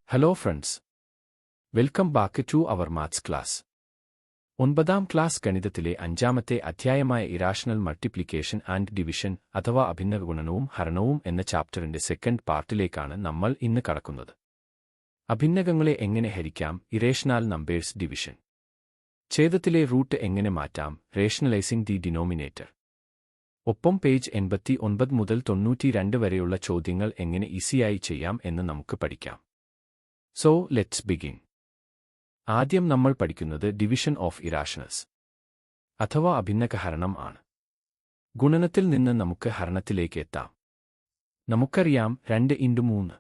Hello friends. Welcome back to our maths class. 9ാം class ഗണിതത്തിലെ 5ാമത്തെ അധ്യായമായ ഇറാഷണൽ മൾട്ടിപ്ലിക്കേഷൻ ആൻഡ് ഡിവിഷൻ അഥവാ അഭിന്ന ഗുണനവും ഹരണവും എന്ന ചാപ്റ്ററിന്റെ സെക്കൻഡ് പാർട്ടിലേക്കാണ് നമ്മൾ ഇന്ന് കടക്കുന്നത്. അഭിന്നകങ്ങളെ എങ്ങനെ ഹരിക്കാം, ഇറേഷണൽ നമ്പേഴ്സ് ഡിവിഷൻ. ഛേദത്തിലെ റൂട്ട് എങ്ങനെ മാറ്റാം, റേഷണലൈസിംഗ് ദി ഡിനോമിനേറ്റർ. ഒപ്പം പേജ് 89 മുതൽ 92 വരെയുള്ള ചോദ്യങ്ങൾ എങ്ങനെ ഈസിയായി ചെയ്യാം എന്ന് നമുക്ക് പഠിക്കാം. So, let's begin. ആദ്യം നമ്മൾ പഠിക്കുന്നത് ഡിവിഷൻ ഓഫ് ഇറാഷണൽസ് അഥവാ അഭിന്നക ഹരണം ആണ്. ഗുണനത്തിൽ നിന്ന് നമുക്ക് ഹരണത്തിലേക്ക് എത്താം. നമുക്കറിയാം 2 × 3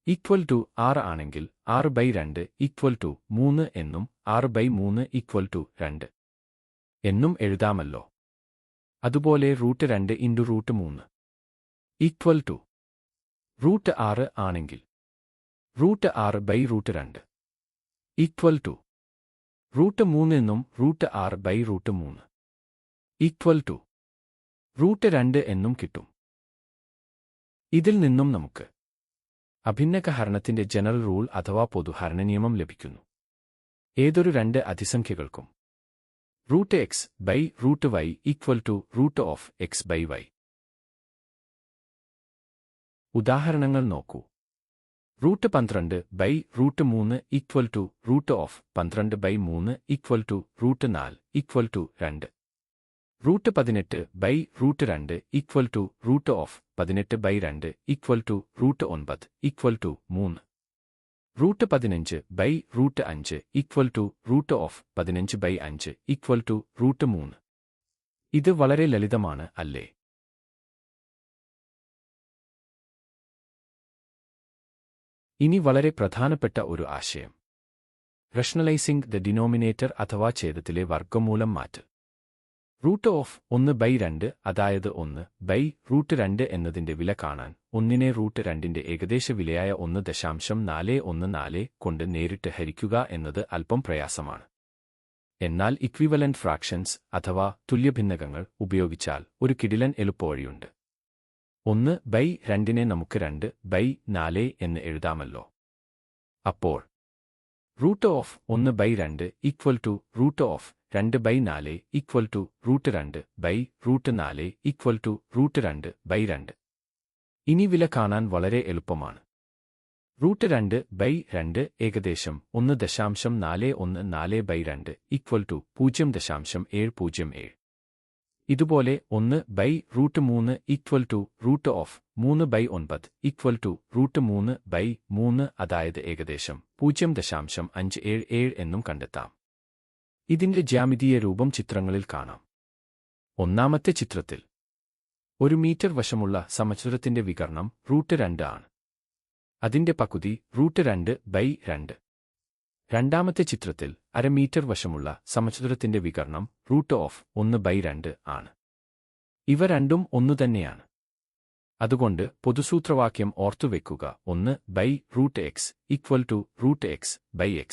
ഈക്വൽ ടു 6 ആണെങ്കിൽ 6/2 ഈക്വൽ ടു 3 എന്നും 6/3 ഈക്വൽ ടു 2 എന്നും എഴുതാമല്ലോ. അതുപോലെ √2 × √3 ഈക്വൽ ടു √6 ആണെങ്കിൽ √6/√2 ഈക്വൽ ടു √3 എന്നും √6/√3 ഈക്വൽ ടു √2 എന്നും കിട്ടും. ഇതിൽ നിന്നും നമുക്ക് അഭിന്നക ഹരണത്തിന്റെ ജനറൽ റൂൾ അഥവാ പൊതു ഹരണനിയമം ലഭിക്കുന്നു. ഏതൊരു രണ്ട് അതിസംഖ്യകൾക്കും √x/√y ഈക്വൽ ടു √(x/y). ഉദാഹരണങ്ങൾ നോക്കൂ. √12/√3 equal to √(12/3) equal to √4 equal to 2. √18/√2 equal to √(18/2) equal to √9 equal to 3. √15/√5 equal to √(15/5) equal to √3. ഇത് വളരെ ലളിതമാണ്, അല്ലേ? ഇനി വളരെ പ്രധാനപ്പെട്ട ഒരു ആശയം, റേഷണലൈസിംഗ് ദ ഡിനോമിനേറ്റർ അഥവാ ഛേദത്തിലെ വർഗ്ഗമൂലം മാറ്റ്. √1/2 അതായത് 1/√2 എന്നതിന്റെ വില കാണാൻ 1നെ √2ന്റെ ഏകദേശ വിലയായ 1.414 കൊണ്ട് നേരിട്ട് ഹരിക്കുക എന്നത് അല്പം പ്രയാസമാണ്. എന്നാൽ ഇക്വിവലന്റ് ഫ്രാക്ഷൻസ് അഥവാ തുല്യഭിന്നകങ്ങൾ ഉപയോഗിച്ചാൽ ഒരു കിടിലൻ എളുപ്പവഴിയുണ്ട്. 1/2നെ നമുക്ക് 2/4 എന്ന് എഴുതാമല്ലോ. അപ്പോൾ √1/2 equal to √2/4 equal to √2/√4 equal to √2/2. ഇനി വില കാണാൻ വളരെ എളുപ്പമാണ്. √2/2 ഏകദേശം 1.414/2 ഈക്വൽ ടു 0.707. ഇതുപോലെ 1/√3 ഈക്വൽ ടു √3/9 ഈക്വൽ ടു √3/3 അതായത് ഏകദേശം 0.577 എന്നും കണ്ടെത്താം. ഇതിന്റെ ജ്യാമിതീയ രൂപം ചിത്രങ്ങളിൽ കാണാം. ഒന്നാമത്തെ ചിത്രത്തിൽ 1 മീറ്റർ വശമുള്ള സമചതുരത്തിന്റെ വികർണം √2 ആണ്. അതിന്റെ പകുതി √2/2. രണ്ടാമത്തെ ചിത്രത്തിൽ 1/2 മീറ്റർ വശമുള്ള സമചതുരത്തിന്റെ വികർണം √1/2 ആണ്. ഇവ രണ്ടും ഒന്നുതന്നെയാണ്. അതുകൊണ്ട് പൊതുസൂത്രവാക്യം ഓർത്തുവെക്കുക, 1/√x ഈക്വൽ ടു √x/x.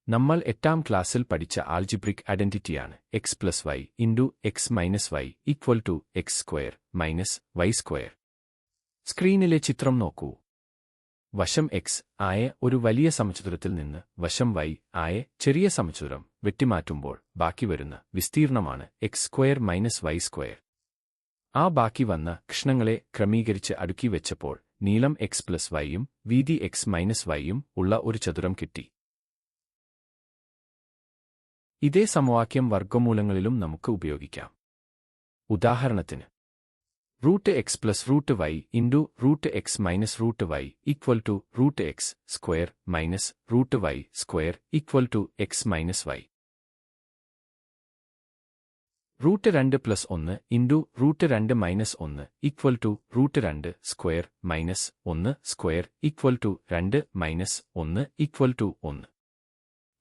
നമ്മൾ 8ാം ക്ലാസ്സിൽ പഠിച്ച ആൾജിബ്രിക് ഐഡന്റിറ്റിയാണ് x+y × x-y equal to x² - y². സ്ക്രീനിലെ ചിത്രം നോക്കൂ. വശം x ആയ ഒരു വലിയ സമചതുരത്തിൽ നിന്ന് വശം y ആയ ചെറിയ സമചതുരം വെട്ടിമാറ്റുമ്പോൾ ബാക്കി വരുന്ന വിസ്തീർണമാണ് x² - y². ആ ബാക്കി വന്ന കഷ്ണങ്ങളെ ക്രമീകരിച്ച് അടുക്കി വെച്ചപ്പോൾ നീളം x+y-യും വീതി x-y-യും ഉള്ള ഒരു ചതുരം കിട്ടി. ഇതേ സമവാക്യം വർഗ്ഗമൂലങ്ങളിലും നമുക്ക് ഉപയോഗിക്കാം. ഉദാഹരണത്തിന് √x+√y × √x - √y equal to √x² - √y² equal to x - y. Root 2 plus 1 into root 2 minus 1 equal to root 2 square minus 1 square equal to 2 minus 1 equal to 1.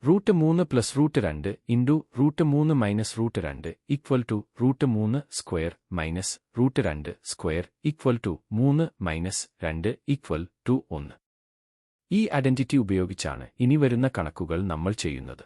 Root 3 plus root 2 into root 3 minus root 2 equal to root 3 square minus root 2 square equal to 3 minus 2 equal to 1. ഈ identity ഉപയോഗിച്ചാണ് ഇനി വരുന്ന കണക്കുകൾ നമ്മൾ ചെയ്യുന്നത്.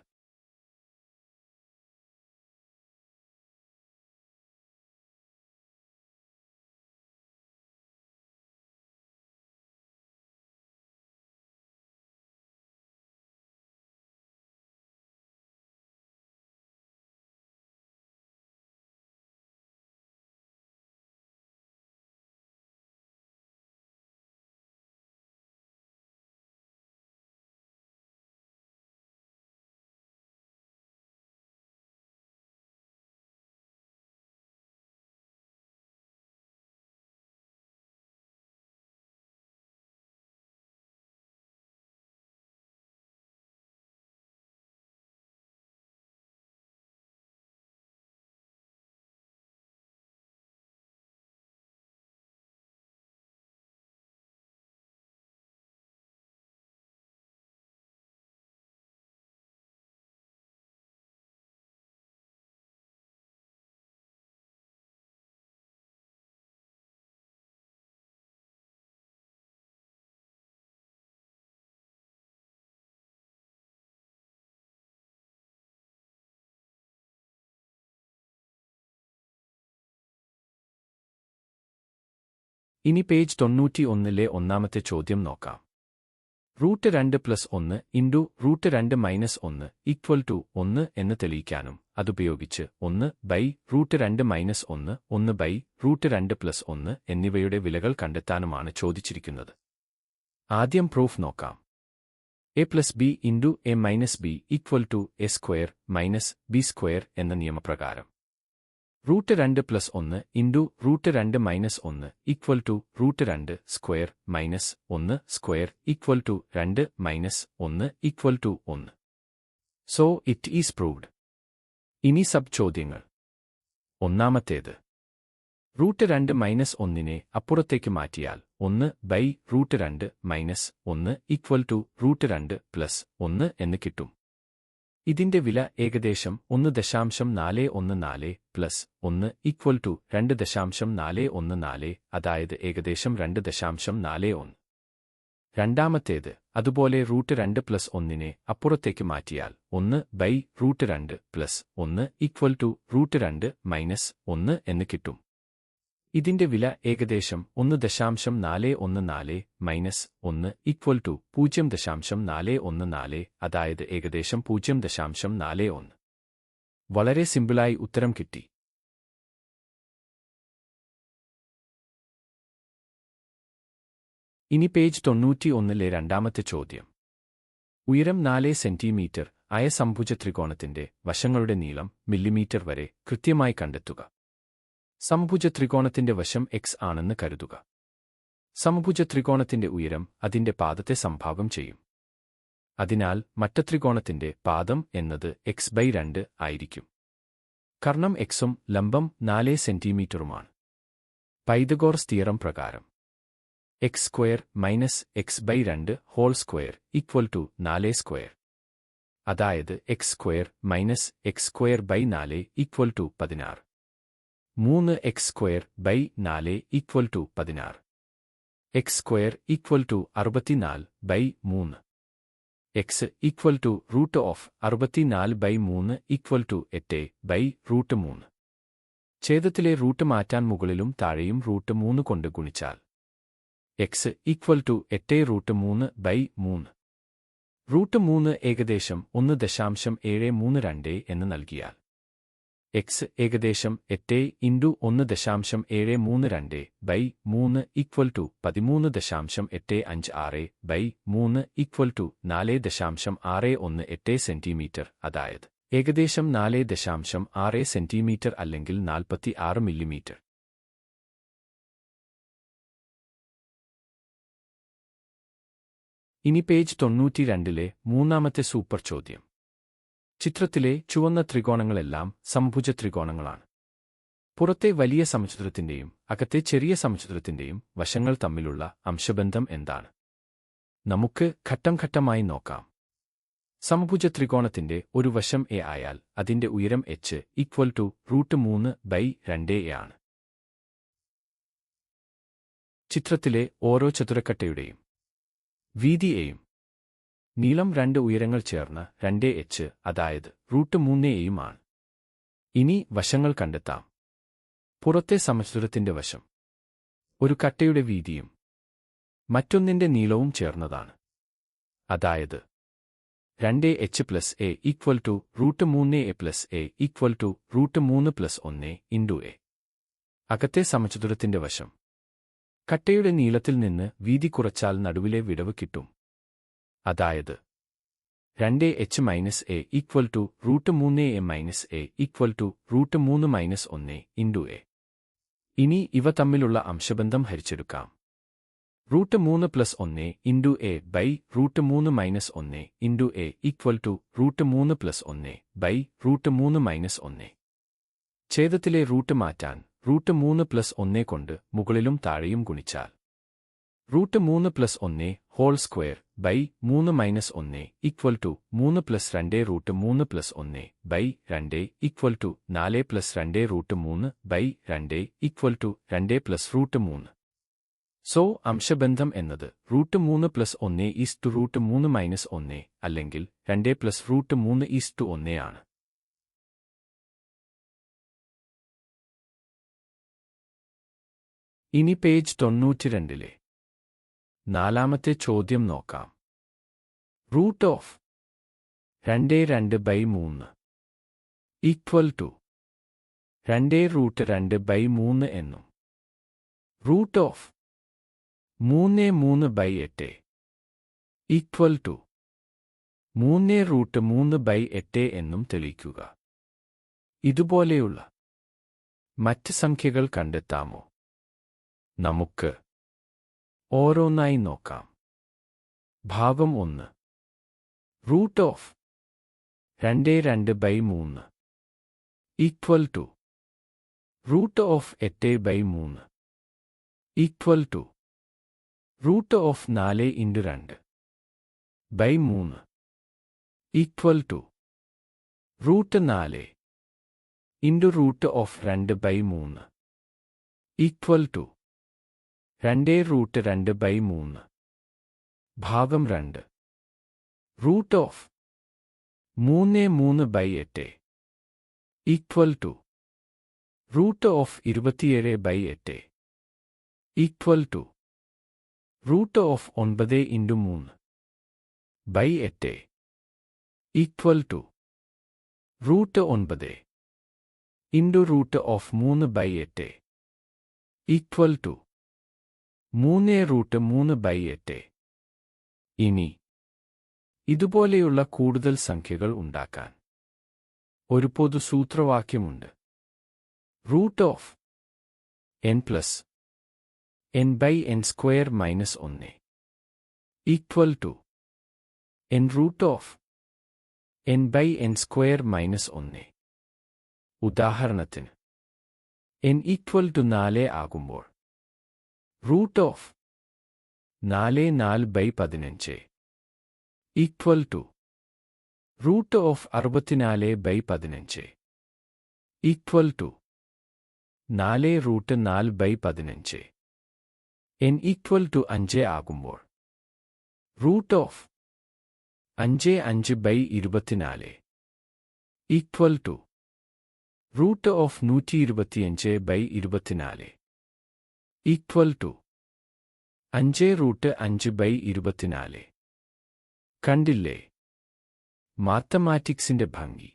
ഇനി page 91-ലെ ഒന്നാമത്തെ ചോദ്യം നോക്കാം. Root 2 plus 1 into root 2 minus 1 equal to 1 എന്ന് തെളിയിക്കാനും അതുപയോഗിച്ച് 1 by root 2 minus 1 1 by root 2 plus 1 എന്നിവയുടെ വിലകൾ കണ്ടെത്താനുമാണ് ചോദിച്ചിരിക്കുന്നത്. ആദ്യം പ്രൂഫ് നോക്കാം. A plus B into A minus B equal to A square minus B square എന്ന നിയമപ്രകാരം root 2 plus 1 into root 2 minus 1 equal to root 2 square minus 1 square equal to 2 minus 1 equal to 1. So it is proved. ഇനി sub ചോദ്യങ്ങൾ. ഒന്നാമത്തേത്, root 2 minus 1-നെ അപ്പുറത്തേക്ക് മാറ്റിയാൽ 1 by root 2 minus 1 equal to root 2 plus 1 എന്ന് കിട്ടും. ഇതിന്റെ വില ഏകദേശം 1.414 പ്ലസ് 1 ഈക്വൽ ടു 2.414, അതായത് ഏകദേശം 2.41. രണ്ടാമത്തേത്, അതുപോലെ റൂട്ട് 2 പ്ലസ് 1-നെ അപ്പുറത്തേക്ക് മാറ്റിയാൽ 1 by root 2 plus 1 equal to root 2 minus 1 എന്ന് കിട്ടും. ഇതിന്റെ വില ഏകദേശം 1.414 മൈനസ് 1 ഈക്വൽ ടു 0.414, അതായത് ഏകദേശം 0.41. വളരെ സിമ്പിളായി ഉത്തരം കിട്ടി. ഇനി പേജ് 91-ലെ രണ്ടാമത്തെ ചോദ്യം. ഉയരം 4 സെന്റിമീറ്റർ ആയ സമഭുജ ത്രികോണത്തിന്റെ വശങ്ങളുടെ നീളം മില്ലിമീറ്റർ വരെ കൃത്യമായി കണ്ടെത്തുക. സമഭുജ ത്രികോണത്തിന്റെ വശം x ആണെന്ന് കരുതുക. സമഭുജ ത്രികോണത്തിന്റെ ഉയരം അതിന്റെ പാദത്തെ സംഭാഗം ചെയ്യും. അതിനാൽ മട്ടത്രികോണത്തിന്റെ പാദം എന്നത് x/2 ആയിരിക്കും. കർണം x-ഉം ലംബം 4 സെന്റിമീറ്ററുമാണ്. പൈതഗോറസ് തിയറം പ്രകാരം x square minus x/2 whole square equal to 4 square, അതായത് x square minus x square by 4 equal to 16. 3x square by 4 equal to 16. x square equal to 64 by 3. x equal to root of 64 by 3 equal to 8 by root 3. ഛേദത്തിലെ root മാറ്റാൻ മുകളിലും താഴെയും root 3 കൊണ്ട് ഗുണിച്ചാൽ x equal to 8 root 3 by 3. Root 3 ഏകദേശം 1.732 എന്ന് നൽകിയാൽ x ഏകദേശം 8 into 1.732 by 3 equal to 13.856 by 3 equal to 4.618 centimetre, അതായത് ഏകദേശം 4.6 സെന്റിമീറ്റർ അല്ലെങ്കിൽ 46 മില്ലിമീറ്റർ. ഇനി പേജ് 92-ലെ മൂന്നാമത്തെ സൂപ്പർ ചോദ്യം. ചിത്രത്തിലെ ചുവന്ന ത്രികോണങ്ങളെല്ലാം സമഭുജ ത്രികോണങ്ങളാണ്. പുറത്തെ വലിയ സമചതുരത്തിന്റെയും അകത്തെ ചെറിയ സമചതുരത്തിന്റെയും വശങ്ങൾ തമ്മിലുള്ള അംശബന്ധം എന്താണ്? നമുക്ക് ഘട്ടം ഘട്ടമായി നോക്കാം. സമഭുജ ത്രികോണത്തിന്റെ ഒരു വശം എ ആയാൽ അതിന്റെ ഉയരം h = √3/2a ആണ്. ചിത്രത്തിലെ ഓരോ ചതുരക്കട്ടയുടെയും വീതി എയും നീളം 2 ഉയരങ്ങൾ ചേർന്ന് 2h അതായത് √3a ആണ്. ഇനി വശങ്ങൾ കണ്ടെത്താം. പുറത്തെ സമചതുരത്തിന്റെ വശം ഒരു കട്ടയുടെ വീതിയും മറ്റൊന്നിന്റെ നീളവും ചേർന്നതാണ്. അതായത് 2h + a = √3a + a = √3 + 1 × a. അകത്തെ സമചതുരത്തിന്റെ വശം കട്ടയുടെ നീളത്തിൽ നിന്ന് വീതി കുറച്ചാൽ നടുവിലെ വിടവ് കിട്ടും. അതായത് 2h - a = √3a - a = √3 - 1 × a. ഇനി ഇവ തമ്മിലുള്ള അംശബന്ധം ഹരിച്ചെടുക്കാം. √3 + 1 × a √3 - 1 × a = √3 + 1 √3 - 1. ഛേദത്തിലെ റൂട്ട് മാറ്റാൻ √3 + 1 കൊണ്ട് മുകളിലും താഴെയും ഗുണിച്ചാൽ √3 + 1 ഹോൾ സ്ക്വയർ 3 - 1 = 3 + 2 √3 + 1 = 4 + 2 √3 = 2 + √3. സോ അംശബന്ധം എന്നത് √3 + 1 √3 - 1 അല്ലെങ്കിൽ 2 + √3 1 ആണ്. ഇനി പേജ് 92-ലെ നാലാമത്തെ ചോദ്യം നോക്കാം. √2√2/3 = 2√2/3 എന്നും √3√3/8 = 3√3/8 എന്നും തെളിയിക്കുക. ഇതുപോലെയുള്ള മറ്റ് സംഖ്യകൾ കണ്ടെത്താമോ? നമുക്ക് ഓരോന്നായി നോക്കാം. ഭാഗം 1 √2√2/3 = √8/3 = √4 × 2/3 = √4 × √2/3 = 2√2/3. ഭാഗം 2 √3√8 = √27/8 = √9 × 3/8 = √9 × √3/8 = 3√3/8. ഇനി ഇതുപോലെയുള്ള കൂടുതൽ സംഖ്യകൾ ഉണ്ടാക്കാൻ ഒരു പൊതു സൂത്രവാക്യമുണ്ട്. √n + n/n² - 1 = n√n/n² - 1. ഉദാഹരണത്തിന് n = 4 ആകുമ്പോൾ √4/4/15 = √64/15 = 4√4/15. n = 5 ആകുമ്പോൾ √55/24 = √125/24 = 5√5/24. കണ്ടില്ലേ മാത്തമാറ്റിക്സിന്റെ ഭംഗി?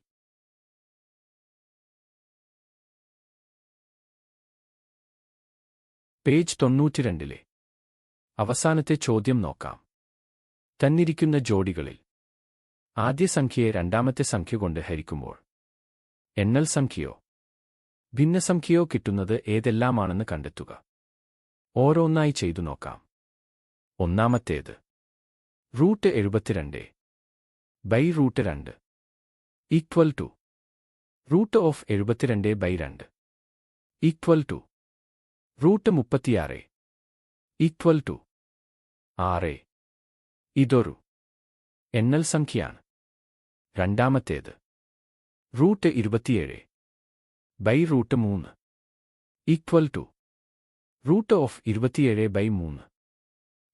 പേജ് 92-ലെ അവസാനത്തെ ചോദ്യം നോക്കാം. തന്നിരിക്കുന്ന ജോഡികളിൽ ആദ്യ സംഖ്യയെ രണ്ടാമത്തെ സംഖ്യ കൊണ്ട് ഹരിക്കുമ്പോൾ എണ്ണൽ സംഖ്യയോ ഭിന്നസംഖ്യയോ കിട്ടുന്നത് ഏതെല്ലാമാണെന്ന് കണ്ടെത്തുക. ഓരോന്നായി ചെയ്തു നോക്കാം. ഒന്നാമത്തേത് √72/2 = √72/2 ഈക്വൽ ടു √36 ഈക്വൽ ടു 6. ഇതൊരു എണ്ണൽ സംഖ്യയാണ്. രണ്ടാമത്തേത് √27 by √3 equal to √27/3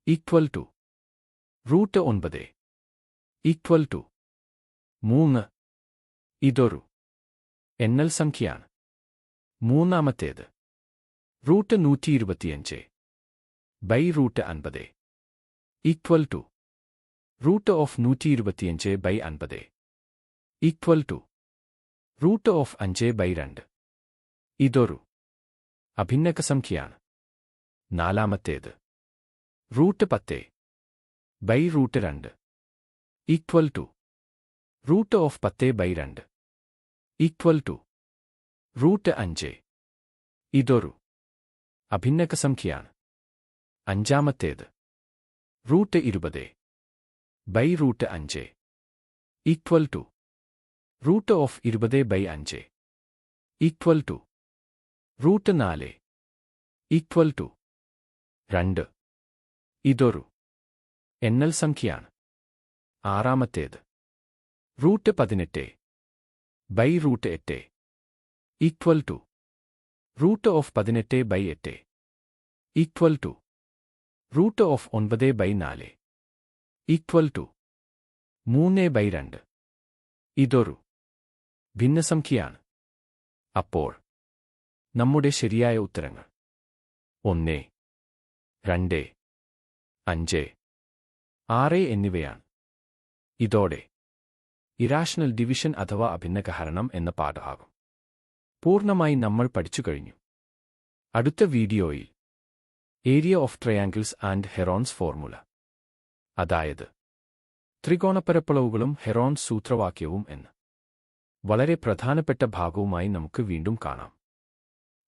equal to √9 equal to 3. ഇതൊരു എണ്ണൽ സംഖ്യയാണ്. മൂന്നാമത്തേത് √125 by √50 equal to √125/50 equal to √5/2. ഇതൊരു അഭിന്നക സംഖ്യയാണ്. നാലാമത്തേത് √10 by √2 equal to √10/2 equal to √5. ഇതൊരു അഭിന്നക സംഖ്യയാണ്. അഞ്ചാമത്തേത് √20 by √5 equal to √20/5 equal to √4 equal to 2. ഇതൊരു എണ്ണൽ സംഖ്യയാണ്. ആറാമത്തേത് √18 by √8 equal to √18/8 equal to √9/4 equal to 3/2. ഇതൊരു ഭിന്നസംഖ്യയാണ്. അപ്പോൾ നമ്മുടെ ശരിയായ ഉത്തരങ്ങൾ 1, 2, 5, 6 എന്നിവയാണ്. ഇതോടെ ഇറാഷണൽ ഡിവിഷൻ അഥവാ അഭിന്നക ഹരണം എന്ന പാഠഭാഗം പൂർണ്ണമായി നമ്മൾ പഠിച്ചു കഴിഞ്ഞു. അടുത്ത വീഡിയോയിൽ area of triangles and Heron's formula, അതായത് ത്രികോണപ്പരപ്പളവുകളും ഹെറോൺസ് സൂത്രവാക്യവും എന്ന് വളരെ പ്രധാനപ്പെട്ട ഭാഗവുമായി നമുക്ക് വീണ്ടും കാണാം.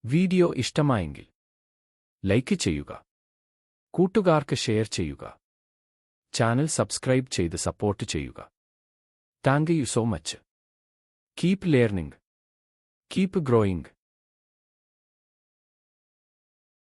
വീഡിയോ ഇഷ്ടമായെങ്കിൽ ലൈക്ക് ചെയ്യുക, കൂട്ടുകാർക്ക് ഷെയർ ചെയ്യുക, ചാനൽ സബ്സ്ക്രൈബ് ചെയ്ത് സപ്പോർട്ട് ചെയ്യുക. Thank you so much. Keep learning, keep growing.